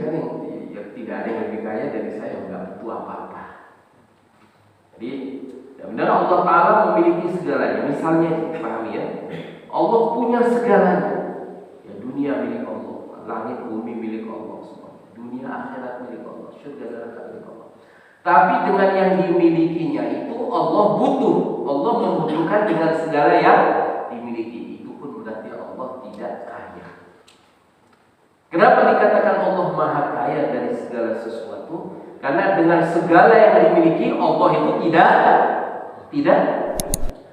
kan yang tidak ada yang lebih kaya dari saya, nggak butuh apa-apa. Jadi benar Allah Ta'ala memiliki segalanya. Misalnya, pahami ya, Allah punya segalanya. Ya, dunia milik Allah, langit bumi milik Allah semua, dunia akhirat milik Allah, surga neraka milik Allah. Tapi dengan yang dimilikinya itu Allah butuh, Allah membutuhkan dengan segala yang dimiliki. Itu pun berarti Allah tidak kaya. Kenapa dikatakan Allah Maha Kaya dari segala sesuatu? Karena dengan segala yang dimiliki Allah itu tidak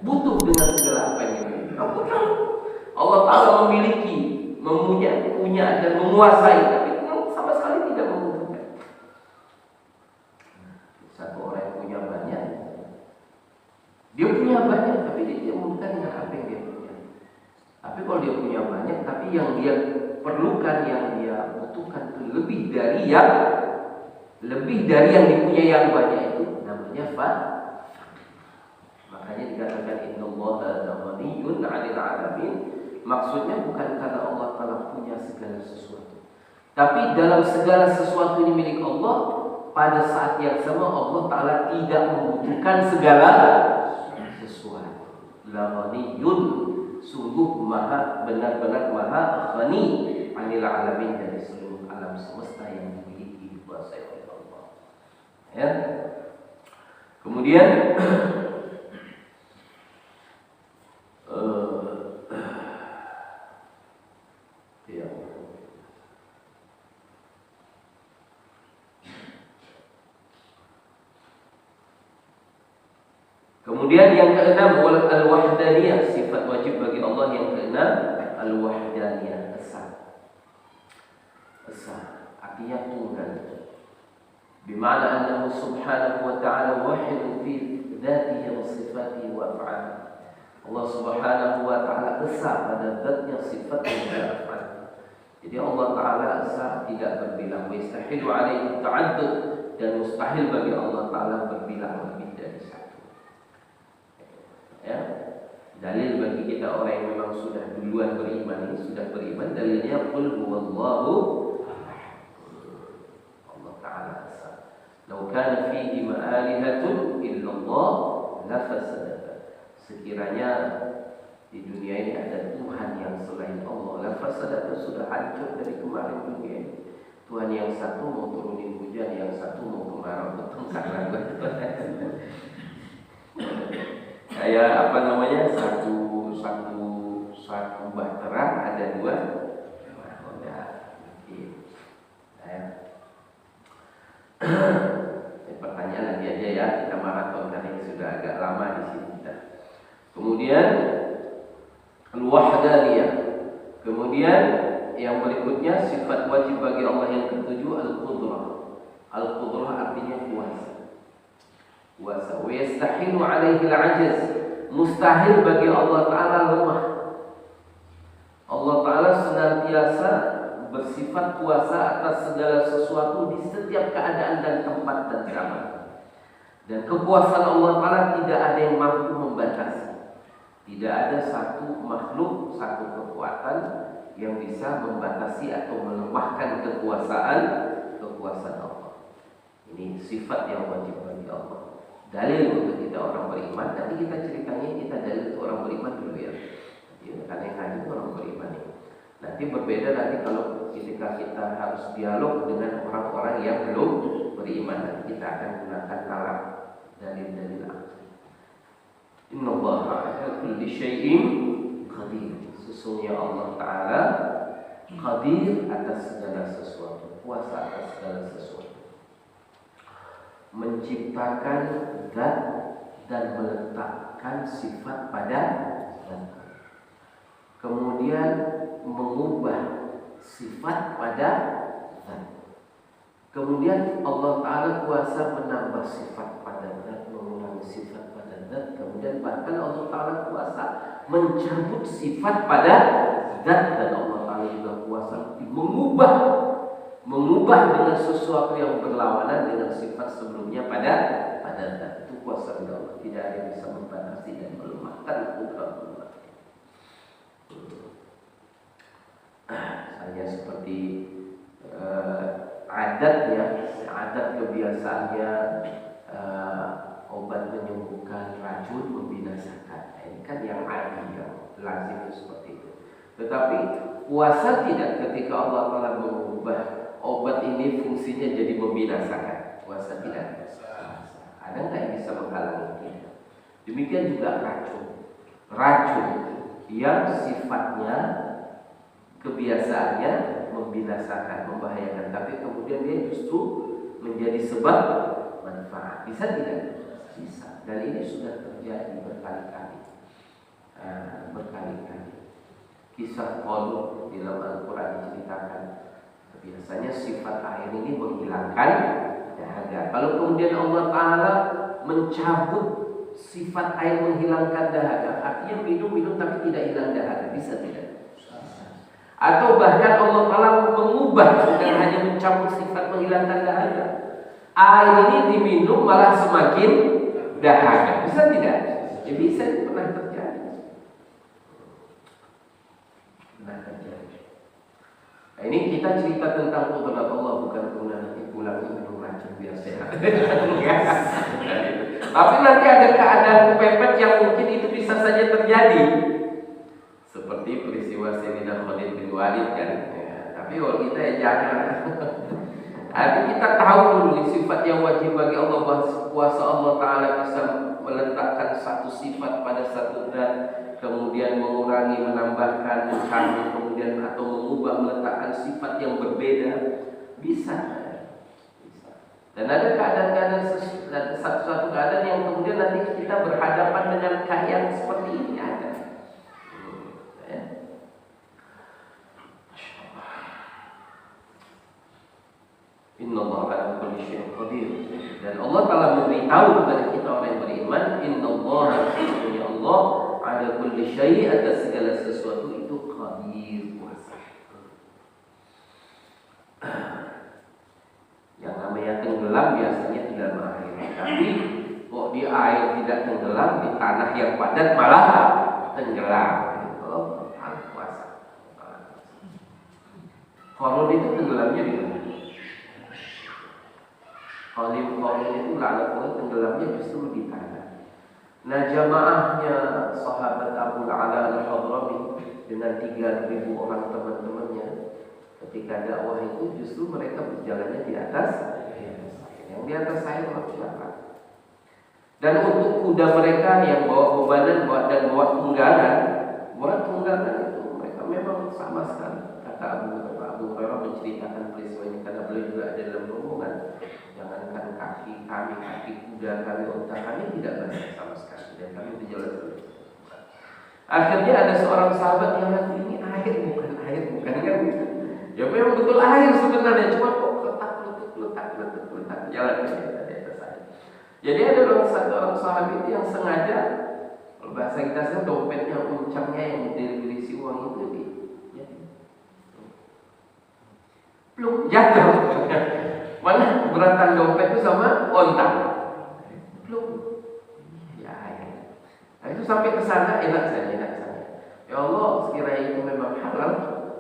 butuh dengan segala apa yang dimiliki. Allah Ta'ala memiliki, punya dan menguasai, tapi sama sekali tidak membutuhkan. Satu orang yang punya banyak, dia punya banyak, tapi dia tidak membutuhkan dengan apa yang dia punya. Tapi kalau dia punya banyak, tapi yang dia perlukan, yang dia butuhkan itu lebih dari yang dipunya yang banyak, itu namanya makanya dikatakan innallaha ghaniyyun 'anil 'alamin. Maksudnya bukan karena Allah Ta'ala punya segala sesuatu, tapi dalam segala sesuatu ini milik Allah. Pada saat yang sama Allah Ta'ala tidak membutuhkan segala sesuatu. La ghaniyyun, sungguh maha, benar-benar maha ghani 'anil 'alamin, dari seluruh alam semesta yang dimiliki dikuasai oleh Allah. Ya. Kemudian Kemudian yang keenam, al-wahdaniyah, sifat wajib bagi Allah yang keenam, al-wahdaniyah, esa. Artinya tunggal. Bimana annahu subhanahu wa ta'ala wahid fi dzatihi wa sifatihi wa af'alihi. Allah Subhanahu wa ta'ala esa pada zatnya, sifatnya dan af'alnya. Jadi Allah Ta'ala esa, tidak berbilang. Mustahilu alaihi ta'addud, dan mustahil bagi Allah Ta'ala berbilang lebih dari satu. Ya, dalil bagi kita orang yang memang sudah duluan beriman, dalilnya qul huwallahu ahad. Allah Ta'ala esa. Law kana fihi ma'alihatun illallah lafasadata. Sekiranya di dunia ini ada Tuhan yang selain Allah, lafasadata, sudah hancur dari kemarin dunia ini. Tuhan yang satu mau turunin hujan, yang satu mau kemarau, bertengkar lagi. Kayak apa namanya, satu bahtera ada dua nakoda. Pertanyaan lagi aja ya, kita maraton karena ini sudah agak lama di sini kita. Kemudian al-wahdaniyah. Kemudian yang berikutnya, sifat wajib bagi Allah yang ketujuh, al-qudrah. Al-qudrah artinya kuasa. Wa yastahilu alaihi al-'ajz, mustahil bagi Allah Ta'ala lemah. Allah Ta'ala senantiasa bersifat kuasa atas segala sesuatu di setiap keadaan dan tempat dan zaman. Dan kekuasaan Allah Ta'ala tidak ada yang mampu membatasi. Tidak ada satu makhluk, satu kekuatan yang bisa membatasi atau melemahkan kekuasaan Allah. Ini sifat yang wajib bagi Allah. Dalil untuk kita orang beriman. Nanti kita ceritanya, kita dalil untuk orang beriman dulu ya. Karena yang hadir orang beriman ini. Nanti berbeda nanti kalau ketika kita harus dialog dengan orang-orang yang belum beriman. Nanti kita akan gunakan kalam dalil-dalil akli. Innallaha ala kulli syai'in qadir. Sesungguhnya Allah Ta'ala qadir atas segala sesuatu, kuasa atas segala sesuatu. Menciptakan zat dan meletakkan sifat pada zat. Kemudian mengubah sifat pada zat. Kemudian Allah Ta'ala kuasa menambah sifat pada zat, mengurangi sifat pada zat. Kemudian bahkan Allah Ta'ala kuasa mencabut sifat pada zat. Dan Allah Ta'ala juga kuasa mengubah dengan sesuatu yang berlawanan dengan sifat sebelumnya pada zat. Itu kuasa Allah. Tidak ada yang bisa membatasi dan melemahkan kudrat-kudrat. Saya seperti adat kebiasaannya obat menyembuhkan, racun membinasakan. Ini kan yang adi, yang lazim seperti itu. Tetapi puasa tidak, ketika Allah telah mengubah obat ini fungsinya jadi membinasakan. Puasa tidak. Ada nggak yang bisa menghalangi kita? Demikian juga racun yang sifatnya kebiasaannya membinasakan, membahayakan, tapi kemudian dia justru menjadi sebab manfaat. Bisa tidak? Bisa. Dan ini sudah terjadi berkali-kali. Kisah Qalut di dalam Al-Quran diceritakan. Biasanya sifat air ini menghilangkan dahaga. Kalau kemudian Allah Ta'ala mencabut sifat air menghilangkan dahaga, artinya minum tapi tidak hilang dahaga. Bisa tidak? Atau bahkan Allah Ta'ala mengubah, bukan hanya mencabut sifat menghilangkan dahaga, air ini diminum malah semakin dahaga. Bisa tidak? Ya bisa, pernah terjadi. Nah, ini kita cerita tentang kudrat Allah, bukan kemudian nanti pulang minum racun biar sehat. Tapi nanti ada keadaan kepepet yang mungkin itu bisa saja terjadi. Seperti peristiwa Sayyidina Khalid bin Walid kan. Ya, tapi kalau kita ya jangan. Artinya kita tahu dulu sifat yang wajib bagi Allah, bahwa kuasa Allah Ta'ala bisa meletakkan satu sifat pada satu zat, kemudian mengurangi, menambahkan, kemudian atau mengubah, meletakkan sifat yang berbeda. Bisa. Dan ada keadaan-keadaan, satu keadaan yang kemudian nanti kita berhadapan dengan keadaan seperti ini ada. Innallaha ala kulli syai'in qadir. Dan Allah telah memberitahu kepada kita orang yang beriman, innallaha, sesungguhnya Allah ala kulli syai', atas segala sesuatu itu qadir, kuasa. Yang namanya tenggelam biasanya di dalam air, tapi kok di air tidak tenggelam, di tanah yang padat malah tenggelam. Allah Ta'ala kuasa. Qarun itu tenggelamnya di mana? Qarun itu laknat tenggelamnya justru di tanah. Nah, jamaahnya sahabat Abu Ala Al-Hadrami dengan 3.000 orang teman-temannya, ketika dakwah itu justru mereka berjalannya di atas yang di atas air siapa? Dan untuk kuda mereka yang bawa bebanan dan bawa tunggangan itu mereka memang sama sekali. Kata Abu Hurairah menceritakan peristiwa ini karena beliau juga ada dalam rombongan. Jangankan kaki kami, kaki kuda kami, unta kami tidak banyak sama sekali, dan kami berjalan terus. Akhirnya ada seorang sahabat yang nanti ini air bukan kan? Ya memang betul air sebenarnya, cuma kok letak jalan di atas air. Jadi ada orang sahabat yang sengaja, kalau bahasa kita sih dompetnya, uncangnya yang berisi uang itu belum jatuh. Mana beratan dompet itu sama onta? Belum. Ya. Nah, itu sampai ke sana enak saja. Ya Allah, sekiranya itu memang halal,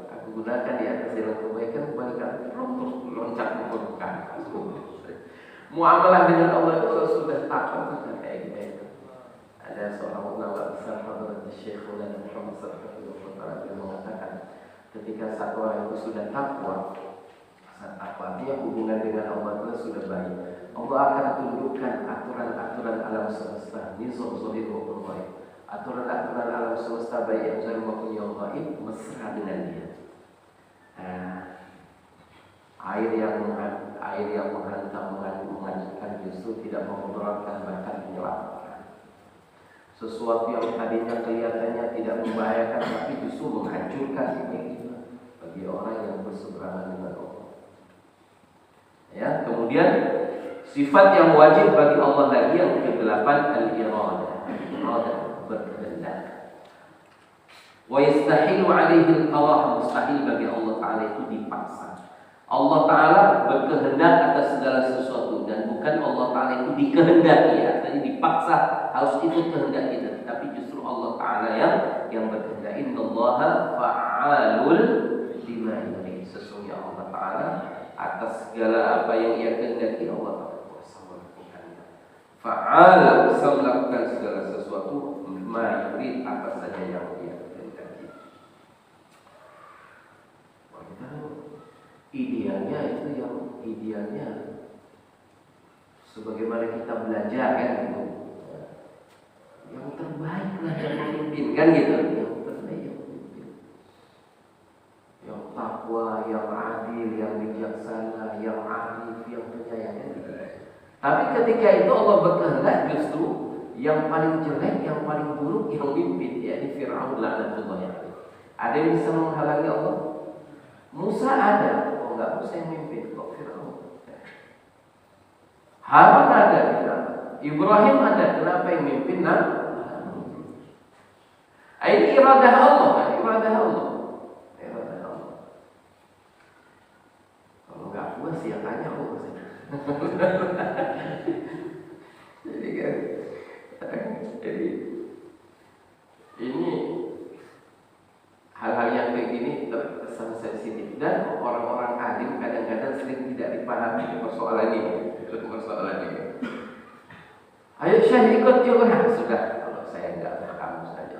aku gunakan di atas jalan kebaikan, kembalikan terus loncat ke permukaan. Muamalah dengan Allah itu sudah takut kayak gitu. Ada seorang ulama besar, Hadrat Syekh Muhammad Muhammad yang mengatakan, ketika satu orang itu sudah takwa, artinya hubungan dengan Allah itu sudah baik, Allah akan tundukkan aturan-aturan alam semesta, nizam zahir maupun ghaib, aturan-aturan alam semesta baik yang zahir maupun yang ghaib mesra dengan dia. Air yang menghantam, menghancurkan justru tidak memudaratkan, bahkan menyelamatkan. Sesuatu yang tadinya kelihatannya tidak membahayakan tapi justru menghancurkan bagi orang yang berseberangan dengan Allah. Ya, kemudian sifat yang wajib bagi Allah lagi yang ke-8, al-iradah, berkehendak. Wa yastahilu 'alaihi al-qada', mustahil bagi Allah Ta'ala itu dipaksa. Allah Ta'ala berkehendak atas segala sesuatu, dan bukan Allah Ta'ala itu dikehendaki, artinya dipaksa harus ikut kehendak kita, tapi justru Allah Ta'ala yang berkehendak. Innallaha fa'alul lima yurid. Sesungguhnya Allah Ta'ala atas segala apa yang ia kehendaki, Allah Maha Kuasa melakukannya. Fa'al, bisa melakukan segala sesuatu ma yurid, apa saja yang ia kehendaki. Idealnya itu yang idealnya sebagaimana kita belajar kan gitu. Yang terbaik lah yang memimpin kan gitu. Yang terbaik yang memimpin. Yang takwa, yang adil, yang bijaksana, yang arif, yang penyayang gitu. Tapi ketika itu Allah berkehendak justru yang paling jelek, yang paling buruk yang memimpin, yakni Fir'aun laknatullah alaihi. Ada yang bisa menghalangi Allah? Musa ada. Oh enggak, Musa yang memimpin, kok Fir'aun? Harun ada, kenapa? Ibrahim ada, kenapa yang memimpin? Ini iradah Allah, iradah Allah. Iradah Allah. Kalau enggak puas ya tanya Allah. Jadi kan, jadi ini hal-hal yang kayak gini terkesan sensitif dan orang-orang alim kadang-kadang sering tidak dipahami persoalan ini. Ayo Syekh ikut juga, sudah kalau saya enggak kamu saja.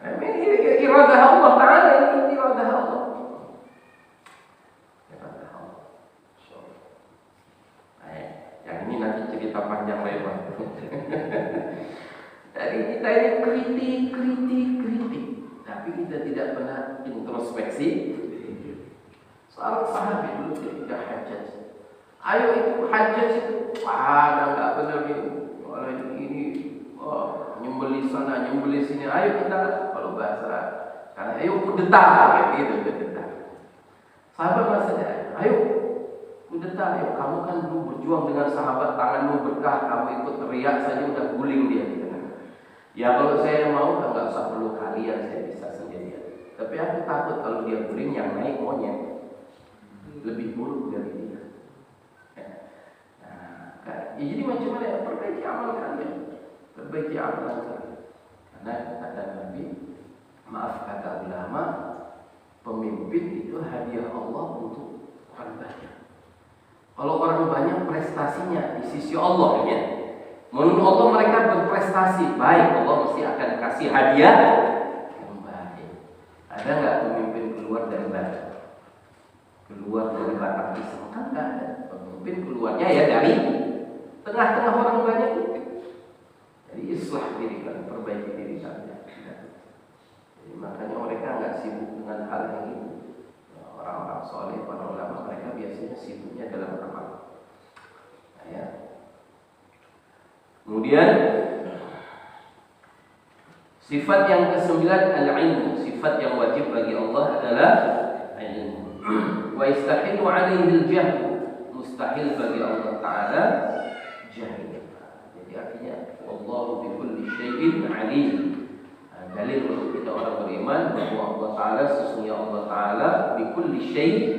Ini iradah Allah Ta'ala, ini iradah Allah. Iradah Allah. Yang ini nanti cerita panjang lebar. Dari kita ini kritik, tapi kita tidak pernah introspeksi. Seorang sahabat dulu ketika hajat, ayo itu hajat itu, nggak benar ini, kalau ini, nyembeli sana, nyembeli sini, ayo kita kalau bahasa, karena ayo kudeta, gitu kudeta. Sahabat maksudnya, ayo kudeta, ayo kamu kan dulu berjuang dengan sahabat, tanganmu berkah, kamu ikut teriak saja udah guling dia. Gitu. Ya kalau saya mau nggak usah perlu kalian, saya bisa sendirian. Tapi aku takut kalau dia guling yang naik monyet lebih buruk dari dia. Nah, jadi macam mana ya? Perbaiki amal kalian, perbaiki amalan kalian. Karena kata Nabi, maaf kata ulama, pemimpin itu hadiah Allah untuk orang banyak. Kalau orang banyak prestasinya di sisi Allah ya. Menurut Allah mereka berprestasi baik, Allah mesti akan kasih hadiah yang baik. Ada nggak pemimpin keluar dari badan? Keluar dari batang pisang? Kan nggak ada. Pemimpin keluarnya ya dari tengah-tengah orang banyak itu. Jadi islah diri kan, perbaiki diri saja. Jadi makanya mereka nggak sibuk dengan hal yang itu. Orang-orang soleh, para ulama mereka biasanya sibuknya dalam amal. Nah, ya. Kemudian sifat yang ke-9 al-ilmu. Sifat yang wajib bagi Allah adalah ilmu. Wa yastahilu 'alaihi al-jahl. Mustahil bagi Allah Ta'ala jahil. Jadi artinya Allahu bi kulli syai'in 'alim. Dalil untuk kita orang beriman bahwa Allah Ta'ala sesungguhnya Allah Ta'ala bi kulli syai'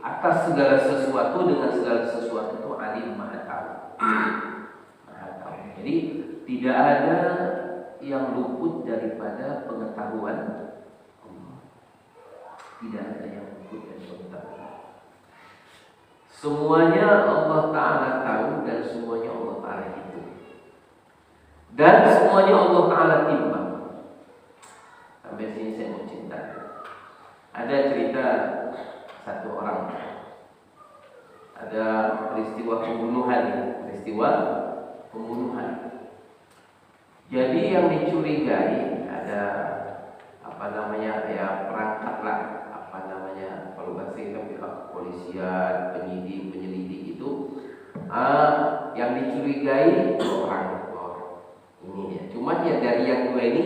atas segala sesuatu, dengan segala sesuatu itu alim, maha tahu. Jadi tidak ada yang luput daripada pengetahuan Allah. Tidak ada yang luput dari pengetahuan. Semuanya Allah Ta'ala tahu dan semuanya Allah Ta'ala hitung. Dan semuanya Allah Ta'ala timbang. Sampai sini saya mau cerita. Ada cerita satu orang. Ada peristiwa pembunuhan. Jadi yang dicurigai ada perangkat lah, kalau bahasa kita kepolisian, penyidik itu yang dicurigai orang ini ya. Cuma ya dari yang dua ini,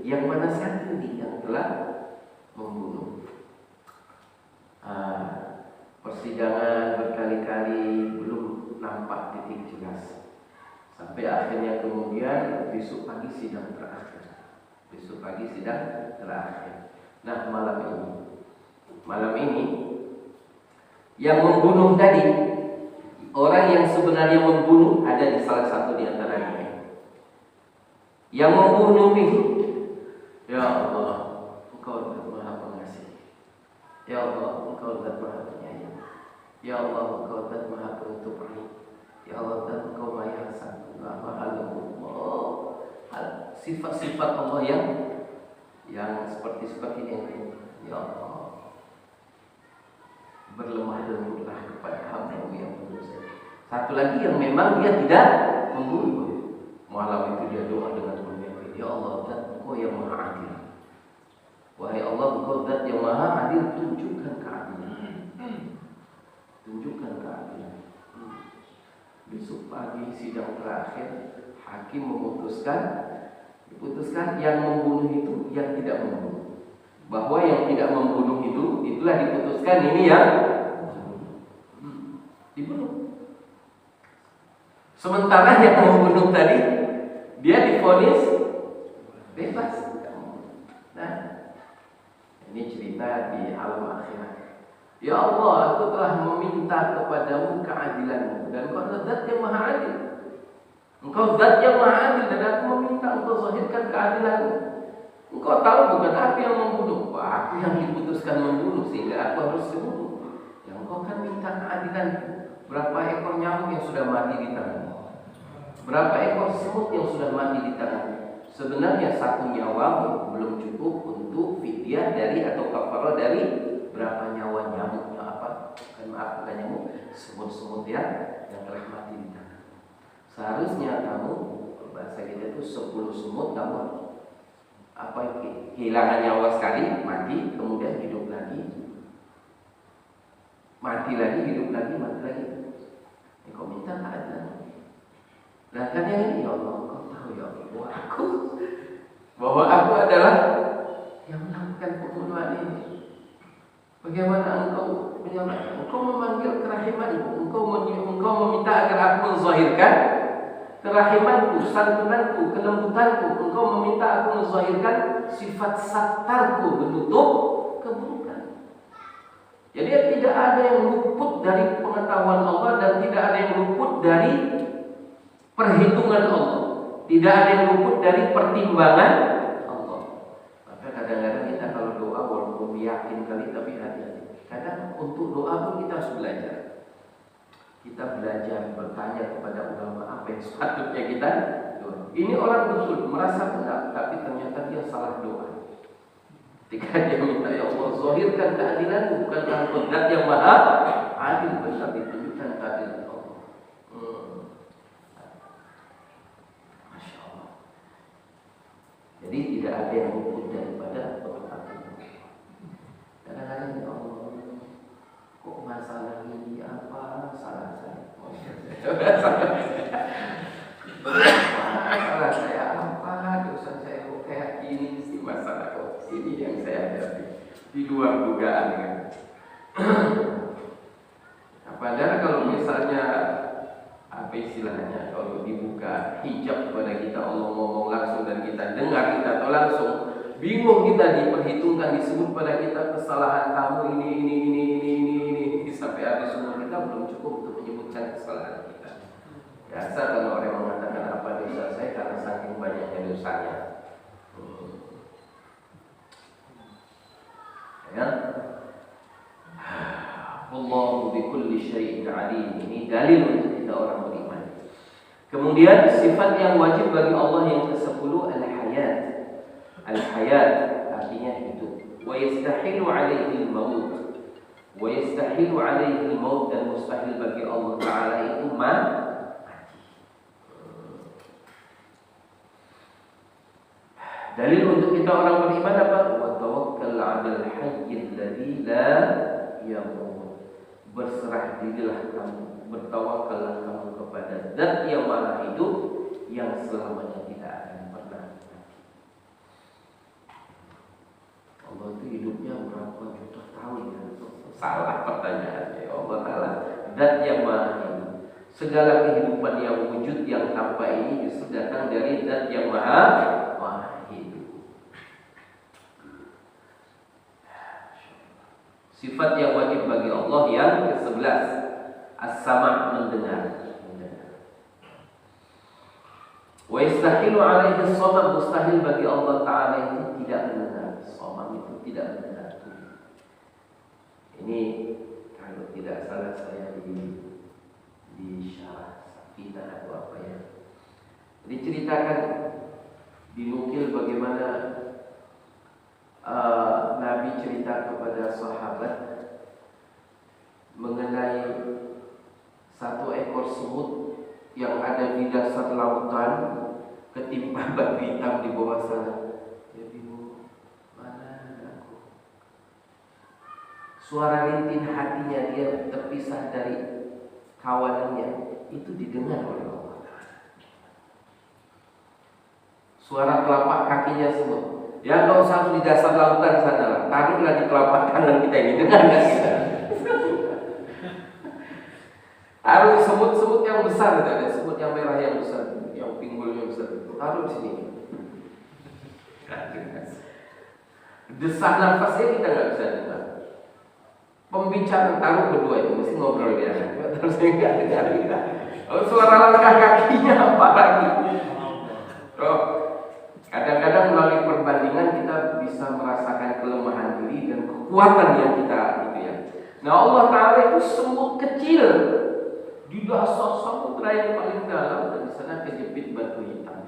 yang mana satu nih yang telah membunuh? Persidangan berkali-kali belum nampak titik jelas. Sampai akhirnya kemudian besok pagi sidang terakhir. Nah malam ini yang membunuh tadi, orang yang sebenarnya membunuh ada di salah satu di antaranya. Yang membunuh ini, ya Allah, Engkau Maha Pengasih. Ya Allah, Engkau Maha Penyayang. Ya Allah, Engkau zat maha penutup aib. Ya Allah, zat Engkau maha santun, maha lembut. Sifat-sifat Allah yang seperti ini. Ya Allah, berlemah lembutlah kepada hamba yang berdosa. Satu lagi yang memang dia tidak membunuh. Malam itu dia doa dengan bermimpi. Ya Allah, zat Engkau yang maha adil. Wahai Allah, Engkau zat yang maha adil, tunjukkan keadilan. Tunjukkan keadilan. Besok pagi sidang terakhir, hakim diputuskan yang membunuh itu yang tidak membunuh. Bahwa yang tidak membunuh itu, itulah diputuskan ini yang dibunuh. Sementara yang membunuh tadi, dia divonis bebas. Nah, ini cerita di alam akhirat. Ya Allah, aku telah meminta kepadamu keadilanmu, dan Engkau zat yang maha adil. Engkau zat yang maha adil, dan aku meminta Engkau zahirkan keadilanmu. Engkau tahu bukan aku yang membunuh, aku yang diputuskan membunuh, sehingga aku harus dibunuh. Yang Engkau kan minta keadilan. Berapa ekor nyamuk yang sudah mati di tanganmu? Berapa ekor semut yang sudah mati di tanganmu? Sebenarnya satu nyawa belum cukup untuk fidyah dari atau kafarah dari berapa nyawa nyamuk, bukan nyamuk, semut-semut yang telah mati di tangan. Seharusnya kamu, bahasa kita itu 10 semut kamu kehilangan nyawa sekali, mati, kemudian hidup lagi, mati lagi, hidup lagi, mati lagi. Kau minta keadilan. Nah kan yang ini, ya Allah, Kau tahu ya Allah, bahwa aku adalah yang melakukan pembunuhan ini. Bagaimana Engkau menyelamatkan? Engkau memanggil kerahimanku. Engkau meminta agar aku menzahirkan kerahimanku, santunanku, kelembutanku. Engkau meminta aku menzahirkan sifat sattarku, menutup keburukan. Jadi tidak ada yang luput dari pengetahuan Allah, dan tidak ada yang luput dari perhitungan Allah. Tidak ada yang luput dari pertimbangan Allah. Maka kadang-kadang kita kalau doa walaupun yakin kali, tapi hati-hati. Kadang untuk doa pun kita harus belajar. Kita belajar bertanya kepada ulama apa yang sepatutnya kita doa. Ini orang betul merasa benar, tapi ternyata dia salah doa. Ketika dia minta, ya Allah, zahirkan keadilanmu, bukankah Engkau zat yang maha adil, benar ditunjukkan keadilan Allah. Masya Allah. Jadi tidak ada yang luput daripada pengetahuan. Kadang-kadang ya Allah, kok masalah ini apa? Salah saya. Salah saya apa? Dosa saya kok kayak gini sih, masalah kok ini yang saya hadapi di luar dugaan kan. Padahal kalau misalnya apa istilahnya, kalau dibuka hijab kepada kita, Allah ngomong langsung dan kita dengar, kita tahu langsung, bingung kita, diperhitungkan, disebut pada kita kesalahan kamu ini sampai habis semua, kita belum cukup untuk menyebutkan kesalahan kita. Biasa kalau orang mengatakan apa dosa saya, karena saking banyaknya dosanya. Ya. Allahu bikulli syai'in alim. Ini dalil untuk kita orang beriman. Kemudian sifat yang wajib bagi Allah yang ke-10 al-hayat. Al-hayat artinya hidup. Wa yastahilu 'alaihi al-maut. Wa yastahilu 'alaihi al-maut, dan mustahil bagi Allah Ta'ala itu mati. Dalil untuk kita orang beriman apa? Wa tawakkal 'alal hayyil ladzi la yamut. Berserah dirilah kamu, bertawakallah kamu kepada Zat yang maha hidup, yang selamanya tidak akan pernah mati. Allah itu hidupnya berapa juta tahun ya? Salah pertanyaannya. Allah Ta'ala Zat yang maha hidup. Segala kehidupan yang wujud yang tanpa ini justru datang dari Zat yang maha hidup. Sifat yang wajib bagi Allah yang ke-11, as-sama', mendengar. Wa yastahilu 'alaihi as-sama', mustahil bagi Allah Ta'ala itu tidak mendengar. Sama itu tidak mendengar. Ini kalau tidak salah saya di syarah Safinah atau apa ya, diceritakan, dinukil bagaimana Nabi cerita kepada sahabat mengenai satu ekor semut yang ada di dasar lautan ketimpa batu hitam di bawah sana. Dia bingung, mana aku? Suara rintik hatinya dia terpisah dari kawanannya itu didengar oleh Allah. Suara telapak kakinya semut. Ya nggak usah di dasar lautan sana, taruhlah di telapak tangan kita ini, dengar nggak kita? Taruh semut-semut yang besar, ada semut yang merah yang besar, yang pinggulnya besar, taruh di sini. Desah nafasnya kita nggak bisa dengar. Pembicaraan taruh berdua itu mesti ngobrol dia, terus nggak dengar kita. Oh, suara langkah kakinya apa lagi? Oh, kadang-kadang melalui perbandingan kita bisa merasakan kelemahan diri dan kekuatan yang kita itu ya. Nah Allah Ta'ala itu semut kecil di dasar samudra yang paling dalam dan di sana kejepit batu hitam.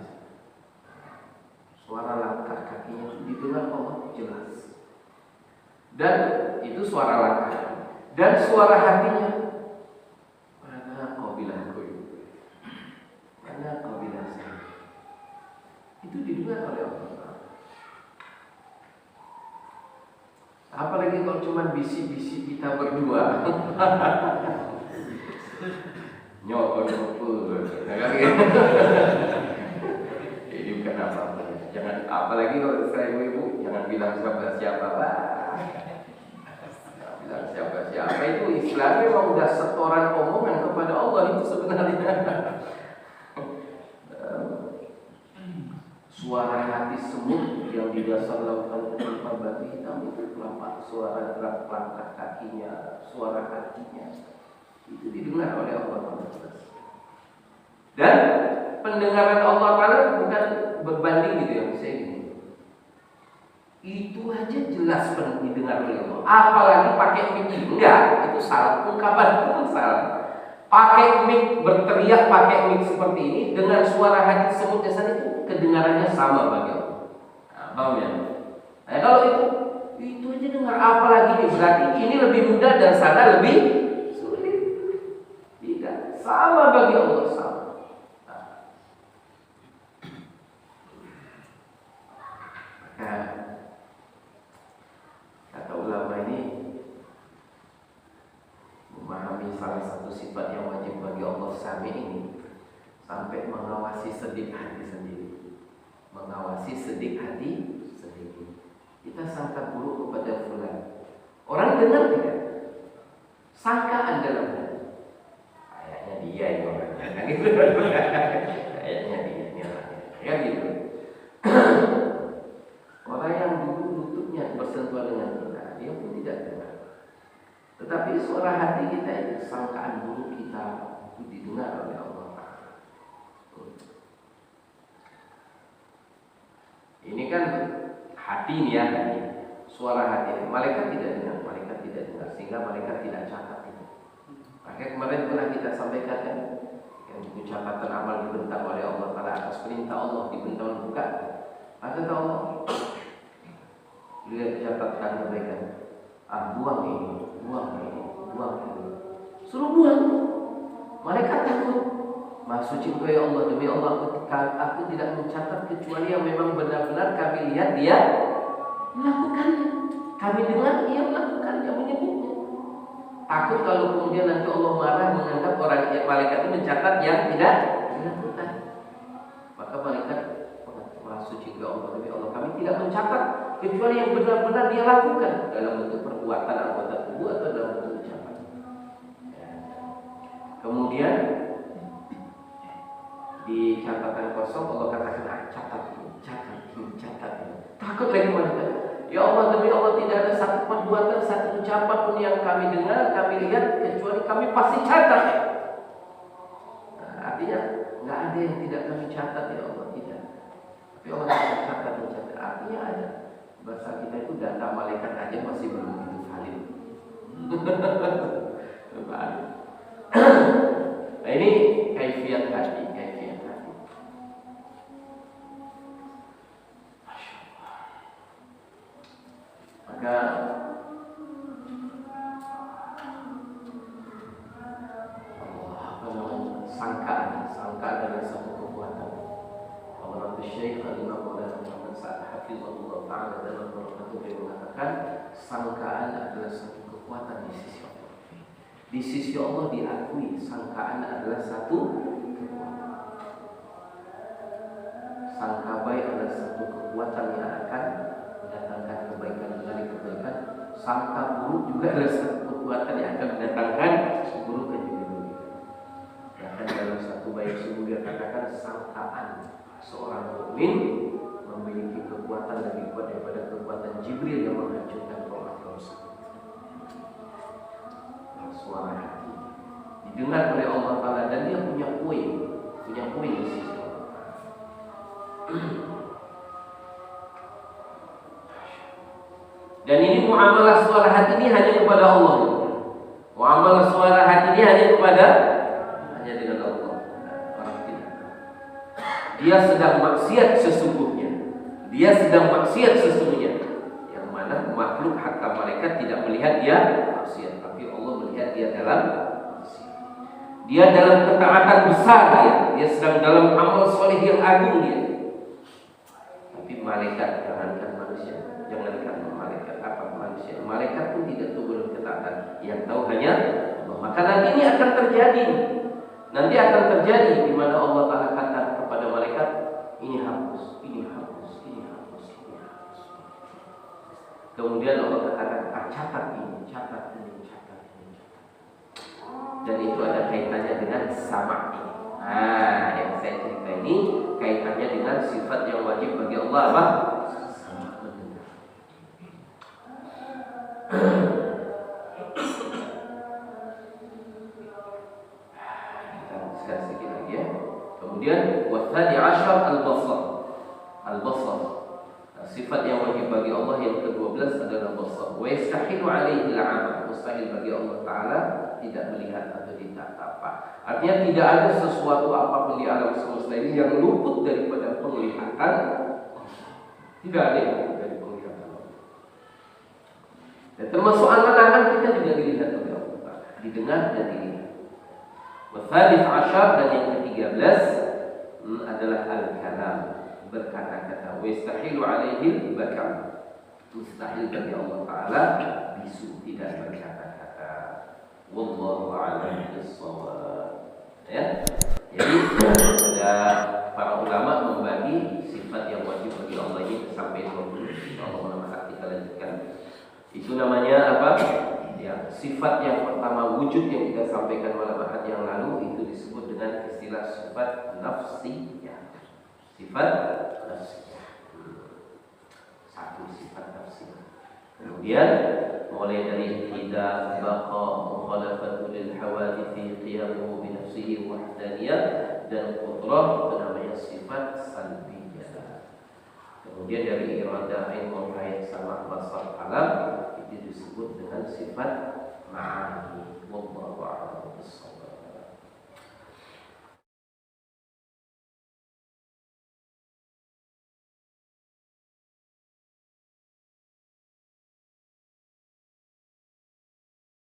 Suara langkah kakinya itu didengar Allah jelas. Dan itu suara langkah dan suara hatinya. Mana kau bilang aku? Mana kau bilang saya? Itu didengar oleh Allah. Apalagi kalau cuma bisik-bisik kita berdua. Nyokor-nyokor. Ini bukan apa-apa. Jangan, apalagi kalau saya ibu, jangan bilang siapa-siapa. Bilang siapa-siapa itu Islam memang udah setoran omongan kepada Allah itu sebenarnya. Suara hati semut yang di dasar lautan ketimpa batu hitam itu kelapa, suara gerak langkah kakinya, suara hatinya itu didengar oleh Allah Taala. Dan pendengaran Allah Taala bukan berbanding gitu ya, saya gini. Itu aja jelas didengar oleh Allah. Apalagi pakai mic, enggak, itu salah, ungkapan itu salah. Pakai mic, berteriak pakai mic seperti ini dengan suara hati semut dasar itu kedengarannya sama bagi Allah. Nah, paham ya? Nah, kalau itu aja dengar, apalagi ini berarti ini lebih mudah dan sana lebih sulit. Tidak, sama bagi Allah sama. Nah, kata ulama ini memahami salah satu sifat yang wajib bagi Allah Sami ini sampai mengawasi sedik hati sendiri. Mengawasi sedik hati sendiri. Kita sangka buruk kepada fulan. Orang dengar tidak? Sangkaan dalam hati. Kayaknya dia ini orangnya. Kayaknya dia ini orangnya. Ya gitu. Orang yang dulu lututnya bersentuhan dengan kita, dia pun tidak dengar. Tetapi suara hati kita itu, sangkaan buruk kita itu didengar oleh Allah. Ini kan hati nih ya, suara hati. Malaikat tidak dengar, sehingga malaikat tidak catat itu. Makanya kemarin pernah kita sampaikan kan, yang buku catatan amal dibentang oleh Allah pada atas perintah Allah dibentang buka. Maka Allah lihat catatkan kebaikan. Buang ini. Suruh buang. Malaikat takut. Maha suci Engkau ya Allah, demi Allah aku tidak mencatat kecuali yang memang benar-benar kami lihat dia melakukannya. Kami dengar dia melakukannya, menyebutnya. Takut kalau kemudian nanti Allah marah menganggap orang malaikat itu mencatat yang tidak dilakukan. Maka malaikat Maha suci ya Allah, demi Allah kami tidak mencatat kecuali yang benar-benar dia lakukan dalam bentuk perbuatan anggota tubuh atau dalam bentuk ucapan. Kemudian di catatan kosong Allah katakan catat ini. Takut lagi malaikat. Ya Allah, demi Allah tidak ada satu perbuatan, satu ucapan pun yang kami dengar, kami lihat kecuali kami pasti catat. Nah, artinya nggak ada yang tidak kami catat ya Allah, tidak. Tapi Allah catat. Artinya ada. Bahasa kita itu data malaikat aja masih belum begitu valid. cobaan. Nah, ini kaifiat hati. Maka sangka adalah satu kekuatan. Allah Syekh Al-Imam Maulana Muhammad Sa'ad Hafizahullah Ta'ala dalam Barakatuh beliau mengatakan sangkaan adalah satu kekuatan di sisi Allah. Di sisi Allah diakui sangkaan adalah satu kekuatan. Sangka baik adalah satu kekuatan yang akan mendatangkan kebaikan dari kebaikan. Sangka buruk juga adalah satu kekuatan yang akan mendatangkan keburukan juga. Bahkan dalam satu bait subuh dia katakan sangkaan seorang mukmin memiliki kekuatan lebih kuat daripada kekuatan Jibril yang menghancurkan roh dosa. Suara hati didengar oleh Allah Ta'ala dan dia punya poin di sisi Allah. Dan ini muamalah suara hati ini hanya kepada Allah. Muamalah suara hati ini hanya dengan Allah. Orang tidak. Dia sedang maksiat sesungguhnya. Yang mana makhluk hatta malaikat tidak melihat dia maksiat, tapi Allah melihat dia dalam maksiat. Dia dalam ketaatan besar dia sedang dalam amal soleh yang agung dia. Tapi malaikat jangankan manusia, malaikat pun tidak tahu dalam ketaatan. Yang tahu hanya Allah. Maka nanti ini akan terjadi. Di mana Allah Ta'ala kata kepada malaikat, ini hapus. Kemudian Allah katakan, catat ini. Dan itu ada kaitannya dengan sama ini. Yang saya cerita ini kaitannya dengan sifat yang wajib bagi Allah apa? Sama mendengar. Sedikit lagi ya. Kemudian wathani asyar al-basar. Sifat yang wajib bagi Allah yang ke-12 adalah basar. Wa yastahilu alaihi al-'ama. Mustahil bagi Allah Ta'ala tidak melihat atau tidak apa. Artinya tidak ada sesuatu apapun di alam semesta ini yang luput daripada penglihatan. Tidak ada yang luput dari penglihatan Allah. Dan termasuk angan-angan kita juga dilihat oleh Allah, didengar dan dilihat. Wathani asyar dan yang ke-13 adalah al-kalam, berkata-kata. Wa yastahilu alaihi al-bakam. Mustahil bagi Allah Ta'ala bisu, tidak berkata-kata. Wallahu a'lam bis-shawab. Ya. Jadi ada para ulama membagi sifat yang wajib bagi Allah ini sampai 20. Insyaallah kita lanjutkan. Itu namanya apa? Ya, sifat yang pertama wujud yang kita sampaikan malam Ahad yang lalu itu disebut dengan istilah sifat nafsiyah. Sifat nafsiyah. Satu sifat nafsiyah. Kemudian mulai dari hidayah, baqa, mukhalafatu lil hawadits, qiyamu bi nafsihi wahdaniyah, dan qudrah itu namanya sifat salbiyah. Kemudian dari iradah, ilmu, hayat, sama, basar, alam itu disebut dengan sifat ma'ani. Wallahu a'lam bishawab.